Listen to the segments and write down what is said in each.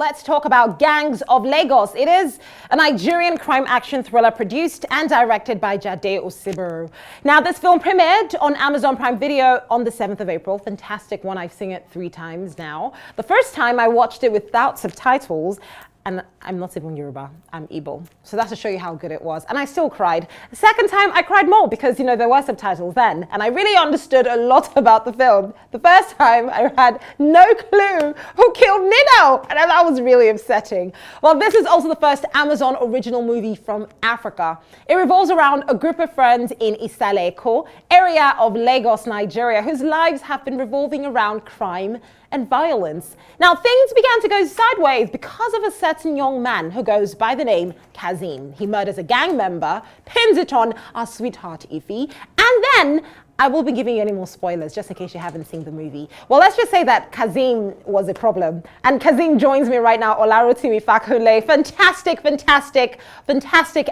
let's talk about Gangs of Lagos. It is a Nigerian crime action thriller produced and directed by Jade Osibiru. Now, this film premiered on Amazon Prime Video on the 7th of April. Fantastic one. I've seen it 3 times now. The first time I watched it without subtitles, and I'm not even Yoruba, I'm Igbo. So that's to show you how good it was. And I still cried. The second time I cried more because, you know, there were subtitles then. And I really understood a lot about the film. The first time I had no clue who killed Nino. And that was really upsetting. Well, this is also the first Amazon original movie from Africa. It revolves around a group of friends in Isale-Eko, area of Lagos, Nigeria, whose lives have been revolving around crime and violence. Now, things began to go sideways because of a certain young man who goes by the name Kazim. He murders a gang member, pins it on our sweetheart Ify, and then I will be giving you any more spoilers just in case you haven't seen the movie. Well, let's just say that Kazim was a problem. And Kazim joins me right now, Olarotimi Fakunle, fantastic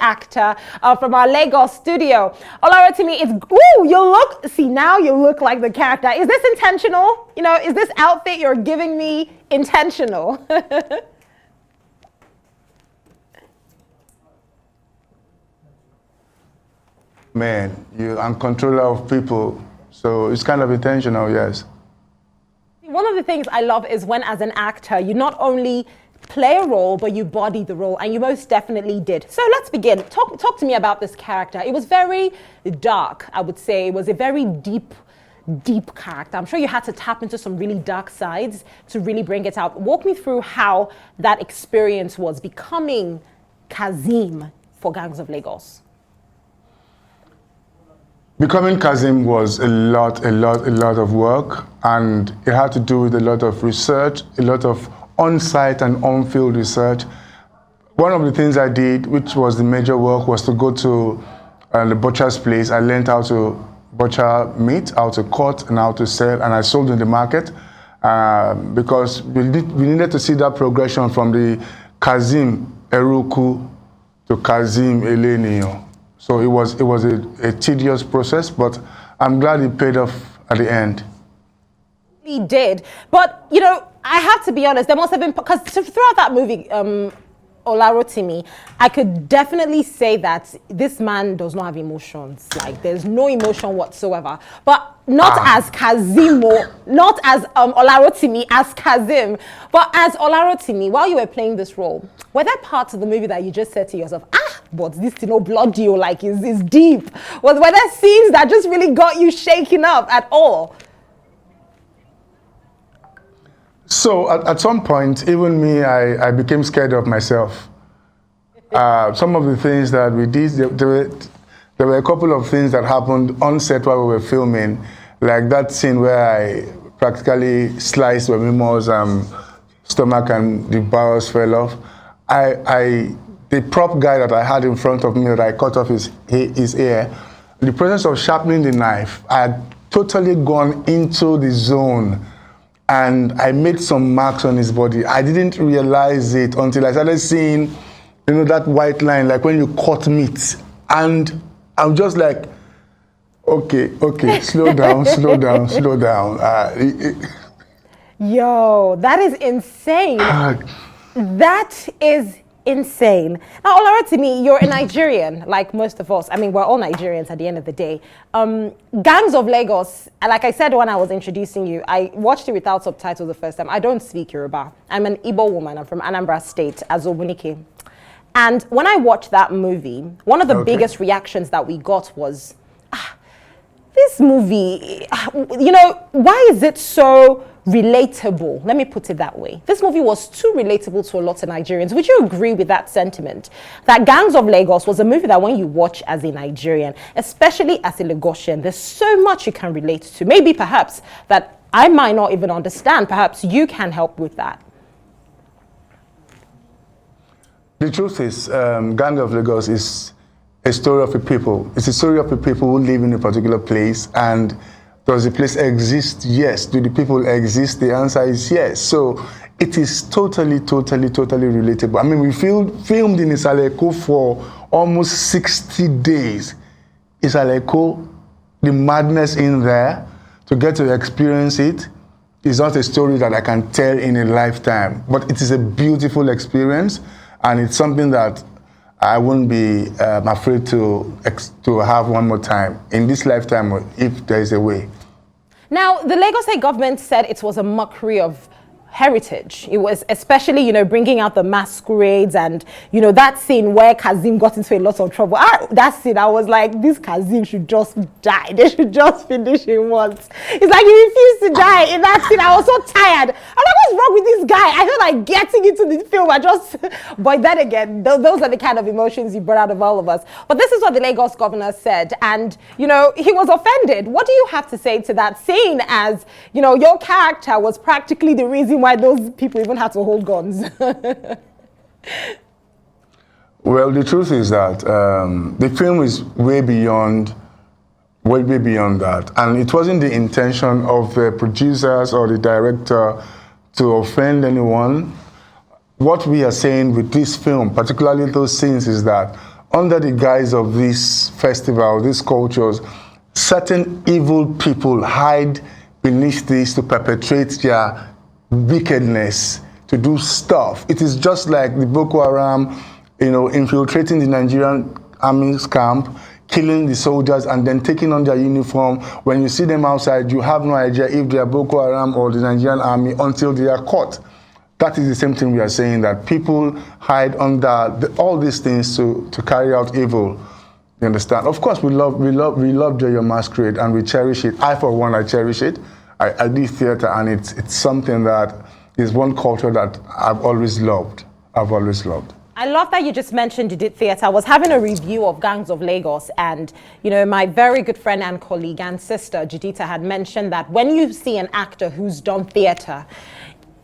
actor from our Lagos studio. Olarotimi, now you look like the character. Is this intentional? You know, is this outfit you're giving me intentional? Man, I'm controller of people, so it's kind of intentional, yes. One of the things I love is when, as an actor, you not only play a role, but you body the role, and you most definitely did. So let's begin. Talk to me about this character. It was very dark, I would say. It was a very deep character. I'm sure you had to tap into some really dark sides to really bring it out. Walk me through how that experience was becoming Kazim for Gangs of Lagos. Becoming Kazim was a lot of work, and it had to do with a lot of research, a lot of on-site and on-field research. One of the things I did, which was the major work, was to go to the butcher's place. I learned how to butcher meat, how to cut and how to sell, and I sold in the market because we needed to see that progression from the Kazim Eruku to Kazim Eleniyo. So it was a tedious process, but I'm glad it paid off at the end. He did, but you know, I have to be honest. There must have been, because throughout that movie, Olarotimi, I could definitely say that this man does not have emotions. Like, there's no emotion whatsoever. But not as Kazimo, not as Olarotimi, as Kazim, but as Olarotimi. While you were playing this role, were there parts of the movie that you just said to yourself, but this, you know, blood deal, like, is deep? Were there scenes that just really got you shaken up at all? So at some point, even me, I became scared of myself. Some of the things that we did, there were a couple of things that happened on set while we were filming, like that scene where I practically sliced Wemimo's stomach and the bowels fell off. The prop guy that I had in front of me that I cut off his ear, the process of sharpening the knife, I had totally gone into the zone. And I made some marks on his body. I didn't realize it until I started seeing, you know, that white line, like when you cut meat. And I'm just like, okay, slow down. Yo, that is insane. That is insane. Now, Olarotimi, you're a Nigerian, like most of us. I mean, we're all Nigerians at the end of the day. Gangs of Lagos, like I said when I was introducing you, I watched it without subtitles the first time. I don't speak Yoruba. I'm an Igbo woman. I'm from Anambra State, Azobunike. And when I watched that movie, one of the biggest reactions that we got was, this movie, you know, why is it so relatable? Let me put it that way. This movie was too relatable to a lot of Nigerians. Would you agree with that sentiment? That Gangs of Lagos was a movie that when you watch as a Nigerian, especially as a Lagosian, there's so much you can relate to. Maybe perhaps that I might not even understand. Perhaps you can help with that. The truth is, Gang of Lagos is a story of a people. It's a story of a people who live in a particular place. And does the place exist? Yes. Do the people exist? The answer is yes. So it is totally relatable. I mean, we filmed in Isale-Eko for almost 60 days. Isale-Eko, the madness in there, to get to experience it, is not a story that I can tell in a lifetime, but it is a beautiful experience, and it's something that I wouldn't be afraid to have one more time in this lifetime if there is a way. Now, the Lagos State government said it was a mockery of heritage. It was especially, bringing out the masquerades and, that scene where Kazim got into a lot of trouble. That scene, I was like, this Kazim should just die. They should just finish him once. It's like he refused to die in that scene. I was so tired. I'm like, what's wrong with this guy? I feel like getting into the film. But then again, those are the kind of emotions you brought out of all of us. But this is what the Lagos governor said. And, he was offended. What do you have to say to that scene as, your character was practically the reason why those people even had to hold guns? Well, the truth is that the film is way beyond that, and it wasn't the intention of the producers or the director to offend anyone. What we are saying with this film, particularly those scenes, is that under the guise of this festival, these cultures, certain evil people hide beneath this to perpetrate their wickedness, to do stuff. It is just like the Boko Haram, infiltrating the Nigerian army's camp, killing the soldiers, and then taking on their uniform. When you see them outside, you have no idea if they are Boko Haram or the Nigerian army until they are caught. That is the same thing we are saying, that people hide under all these things to carry out evil. You understand? Of course, we love Joyo Masquerade, and we cherish it. I, for one, I cherish it. I do theater, and it's something that is one culture that I've always loved. I love that you just mentioned you did theater. I was having a review of Gangs of Lagos, and my very good friend and colleague and sister Judita had mentioned that when you see an actor who's done theater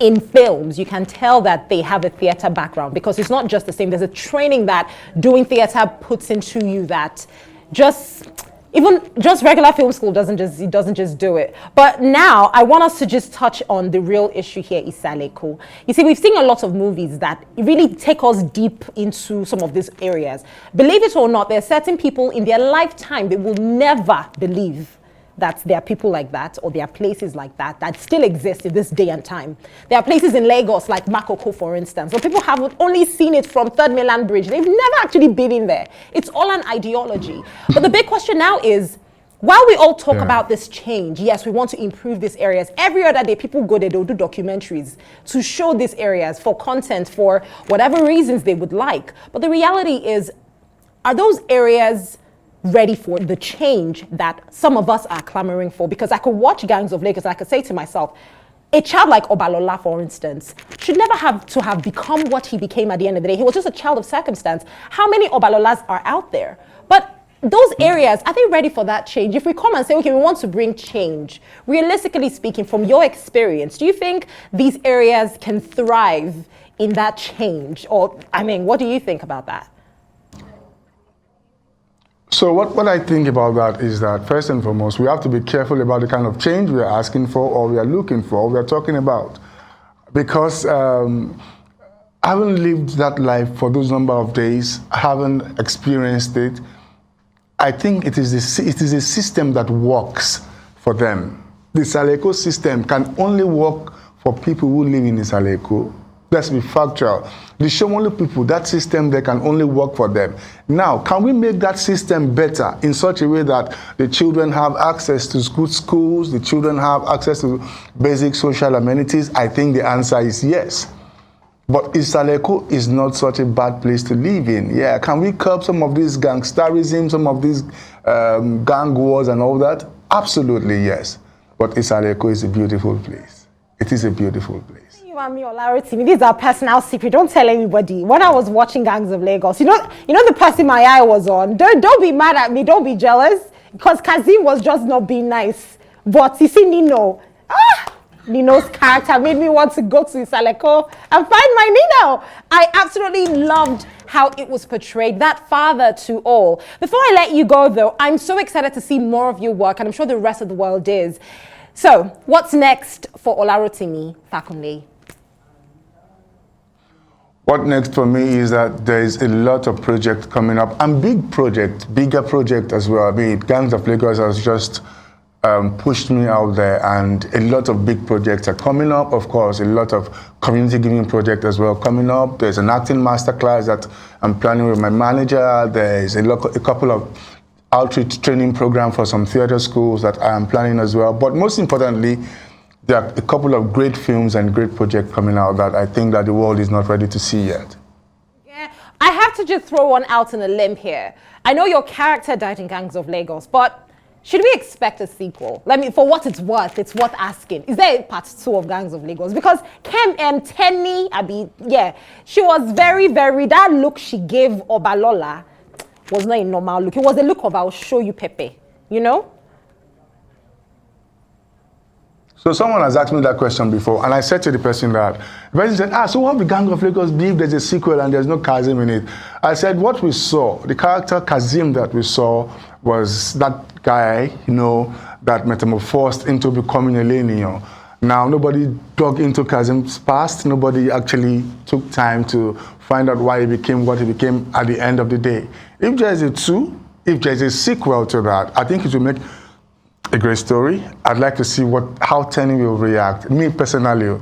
in films, you can tell that they have a theater background, because it's not just the same. There's a training that doing theater puts into you that even just regular film school doesn't just do it. But now I want us to just touch on the real issue here, Isaleko. You see, we've seen a lot of movies that really take us deep into some of these areas. Believe it or not, there are certain people in their lifetime, they will never believe that there are people like that, or there are places like that still exist in this day and time. There are places in Lagos like Makoko, for instance, where people have only seen it from Third Mainland Bridge. They've never actually been in there. It's all an ideology. But the big question now is, while we all talk about this change, yes, we want to improve these areas. Every other day, people go there, they'll do documentaries to show these areas for content, for whatever reasons they would like. But the reality is, are those areas ready for the change that some of us are clamoring for? Because I could watch Gangs of Lagos and I could say to myself, a child like Obalola, for instance, should never have to have become what he became at the end of the day. He was just a child of circumstance. How many Obalolas are out there? But those areas, are they ready for that change? If we come and say, okay, we want to bring change, realistically speaking, from your experience, do you think these areas can thrive in that change? Or, what do you think about that? So what I think about that is that, first and foremost, we have to be careful about the kind of change we are asking for, or we are looking for, or we are talking about. Because I haven't lived that life for those number of days, I haven't experienced it. I think it is a system that works for them. The Isaleko system can only work for people who live in Isaleko. Let's be factual. The Shomolu people, that system, they can only work for them. Now, can we make that system better in such a way that the children have access to good schools, the children have access to basic social amenities? I think the answer is yes. But Isaleko is not such a bad place to live in. Yeah, can we curb some of this gangsterism, some of these gang wars and all that? Absolutely, yes. But Isaleko is a beautiful place. It is a beautiful place. You and me, Olarotimi, this is our personal secret. Don't tell anybody. When I was watching Gangs of Lagos, you know the person my eye was on. Don't be mad at me. Don't be jealous, because Kazim was just not being nice. But you see, Nino's character made me want to go to Isaleko and find my Nino. I absolutely loved how it was portrayed, that father to all. Before I let you go, though, I'm so excited to see more of your work, and I'm sure the rest of the world is. So, what's next for Olarotimi, Fakunle? What next for me is that there is a lot of projects coming up, and bigger project as well. Gangs of Lagos has just pushed me out there, and a lot of big projects are coming up. Of course, a lot of community giving projects as well coming up. There's an acting masterclass that I'm planning with my manager. There's a couple of outreach training program for some theater schools that I am planning as well. But most importantly, there are a couple of great films and great projects coming out that I think that the world is not ready to see yet. Yeah, I have to just throw one out on a limb here. I know your character died in Gangs of Lagos, but should we expect a sequel? For what it's worth asking. Is there a part 2 of Gangs of Lagos? Because Tenny, she was very, very, that look she gave Obalola was not a normal look. It was a look of, I'll show you Pepe, you know? So someone has asked me that question before, and I said to the person that, the person said, so what will Gang of Lagos be if there's a sequel and there's no Kazim in it? I said, what we saw, the character Kazim that we saw was that guy, that metamorphosed into becoming a Lenio. Now, nobody dug into Kazim's past. Nobody actually took time to find out why he became what he became at the end of the day. If there's a sequel to that, I think it will make a great story. I'd like to see how Tenny will react. Me personally,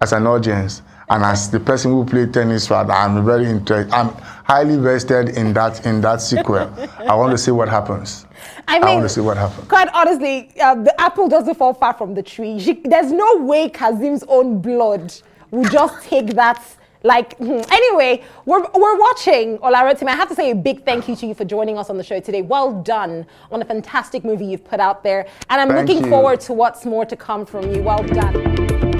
as an audience, and as the person who played Tenny's father, I'm very interested. I'm highly vested in that sequel. I want to see what happens. I want to see what happens. Quite honestly, the apple doesn't fall far from the tree. There's no way Kazim's own blood will just take that. Anyway, we're watching Olarotimi. I have to say a big thank you to you for joining us on the show today. Well done on a fantastic movie you've put out there. And I'm looking forward to what's more to come from you. Well done.